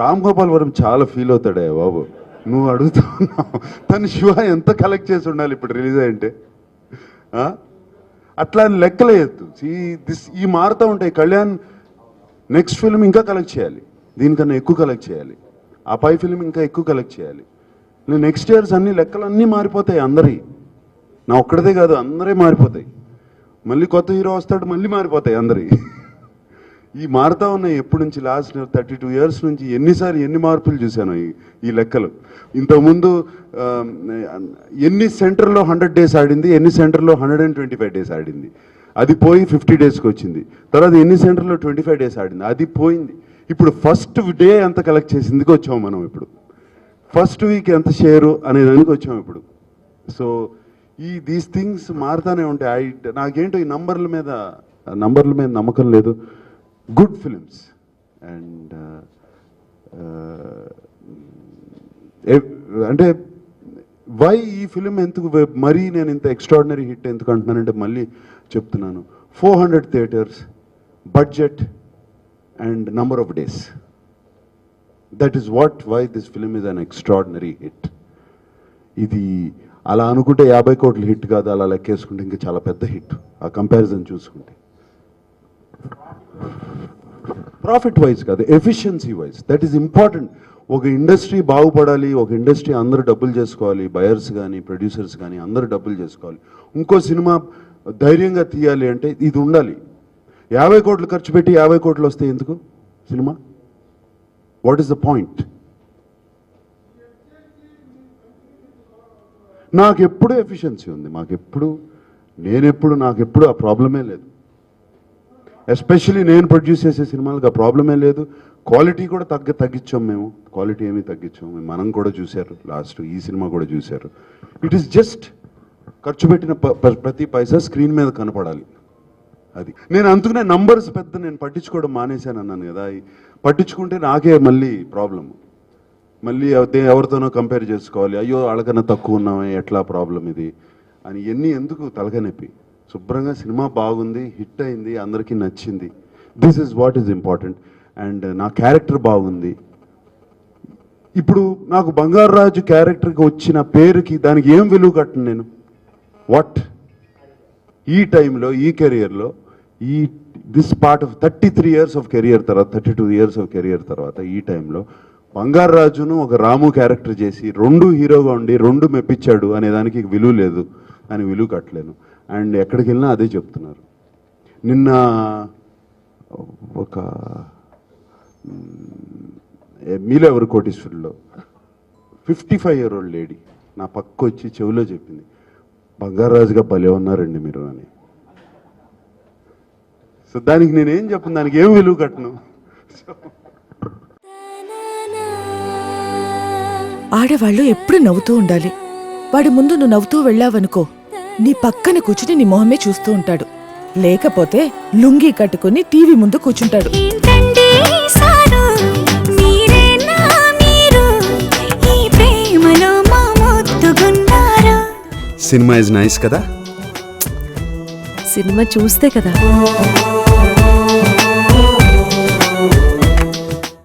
రామ్ గోపాల్ వరం చాలా ఫీల్ అవుతాడే బాబు, నువ్వు అడుగుతున్నావు. తను శివ ఎంత కలెక్ట్ చేసి ఉండాలి ఇప్పుడు రిలీజ్ అయ్యంటే. అట్లా లెక్కలేదు. ఈ మారుతూ ఉంటాయి. కళ్యాణ్ నెక్స్ట్ ఫిల్మ్ ఇంకా కలెక్ట్ చేయాలి, దీనికన్నా ఎక్కువ కలెక్ట్ చేయాలి. ఆ పై ఫిల్మ్ ఇంకా ఎక్కువ కలెక్ట్ చేయాలి. నెక్స్ట్ ఇయర్స్ అన్ని లెక్కలు అన్నీ మారిపోతాయి అందరి. నా ఒక్కడిదే కాదు, అందరే మారిపోతాయి. మళ్ళీ కొత్త హీరో వస్తాడు, మళ్ళీ మారిపోతాయి అందరి. ఈ మారుతా ఉన్నాయి ఎప్పటి నుంచి, లాస్ట్ 32 years నుంచి ఎన్ని మార్పులు చూశాను ఈ లెక్కలు. ఇంతకుముందు ఎన్ని సెంటర్లో 100 days ఆడింది, ఎన్ని సెంటర్లో 125 days ఆడింది, అది పోయి 50 daysకి వచ్చింది. తర్వాత ఎన్ని సెంటర్లో 25 days ఆడింది, అది పోయింది. ఇప్పుడు ఫస్ట్ డే ఎంత కలెక్ట్ చేసిందికి వచ్చాము మనం. ఇప్పుడు ఫస్ట్ వీక్ ఎంత షేరు అనే దానికి వచ్చాము ఇప్పుడు. సో దీస్ థింగ్స్ మారుతానే ఉంటాయి. నాకేంటో ఈ నంబర్ల మీద నమ్మకం లేదు. గుడ్ ఫిలిమ్స్ అండ్ అంటే వై ఈ ఫిలిం ఎందుకు మరీ నేను ఇంత ఎక్స్ట్రాడినరీ హిట్ ఎందుకు అంటున్నానంటే, మళ్ళీ చెప్తున్నాను, 400 theatres, budget and number of days. That is why this film is an extraordinary hit. ఇది అలా అనుకుంటే 50 కోట్ల హిట్ కాదు, అలా లెక్కేసుకుంటే ఇంకా చాలా పెద్ద హిట్. ఆ కంపారిజన్ చూసుకుంటే ప్రాఫిట్ వైజ్ కాదు, efficiency wise. That is important. ఒక ఇండస్ట్రీ బాగుపడాలి, ఒక ఇండస్ట్రీ అందరూ డబ్బులు చేసుకోవాలి, బయర్స్ కానీ ప్రొడ్యూసర్స్ కానీ అందరూ డబ్బులు చేసుకోవాలి. ఇంకో సినిమా ధైర్యంగా తీయాలి అంటే ఇది ఉండాలి. 50 కోట్లు ఖర్చు పెట్టి 50 కోట్లు వస్తే ఎందుకు cinema? What is the point? నాకెప్పుడు ఎఫిషియన్సీ ఉంది, నాకెప్పుడు ఆ ప్రాబ్లమే లేదు. ఎస్పెషలీ నేను ప్రొడ్యూస్ చేసే సినిమాలకు ఆ ప్రాబ్లమే లేదు. క్వాలిటీ కూడా తగ్గించాం మేము, క్వాలిటీ ఏమీ తగ్గించాం. మనం కూడా చూశారు, లాస్ట్ ఈ సినిమా కూడా చూశారు. ఇట్ ఈస్ జస్ట్ ఖర్చు పెట్టిన ప్రతి పైసా స్క్రీన్ మీద కనపడాలి. అది నేను అందుకనే నంబర్స్ నేను పట్టించుకోవడం మానేశాను అన్నాను కదా. పట్టించుకుంటే నాకే మళ్ళీ ప్రాబ్లం, మళ్ళీ ఎవరితోనో కంపేర్ చేసుకోవాలి, అయ్యో వాళ్ళకన్నా తక్కువ ఉన్నామే, ఎట్లా ప్రాబ్లం ఇది అని ఎందుకు తలకనొప్పి. శుభ్రంగా సినిమా బాగుంది, హిట్ అయింది, అందరికీ నచ్చింది. This is what is important. And నా క్యారెక్టర్ బాగుంది. ఇప్పుడు నాకు బంగారు రాజు క్యారెక్టర్కి వచ్చిన పేరుకి దానికి ఏం విలువ కట్టను నేను? వాట్ ఈ టైంలో, ఈ కెరియర్లో, this part of 33 years of career తర్వాత, 32 years ఆఫ్ కెరియర్ తర్వాత ఈ టైంలో బంగారు రాజును ఒక రాము క్యారెక్టర్ చేసి 2 హీరోగా ఉండి 2 మెప్పించాడు అనే దానికి విలువ లేదు, అని విలువ కట్టలేను. అండ్ ఎక్కడికి వెళ్ళినా అదే చెప్తున్నారు. నిన్న ఒక మీరెవరు కోటీశ్వరులో 55-year-old లేడీ నా పక్క వచ్చి చెవిలో చెప్పింది, బంగారాజుగా భలే ఉన్నారండి మీరు అని. సో దానికి నేనేం చెప్పను, దానికి ఏం విలువ కట్టను. ఆడవాళ్ళు ఎప్పుడు నవ్వుతూ ఉండాలి. వాడి ముందు నువ్వు నవ్వుతూ వెళ్ళావనుకో, నీ పక్కన కూర్చుని నీ మొహమే చూస్తూ ఉంటాడు. లేకపోతే లుంగీ కట్టుకుని టీవీ ముందు కూర్చుంటాడు. సినిమా ఇస్ నైస్ కదా. సినిమా చూస్తే కదా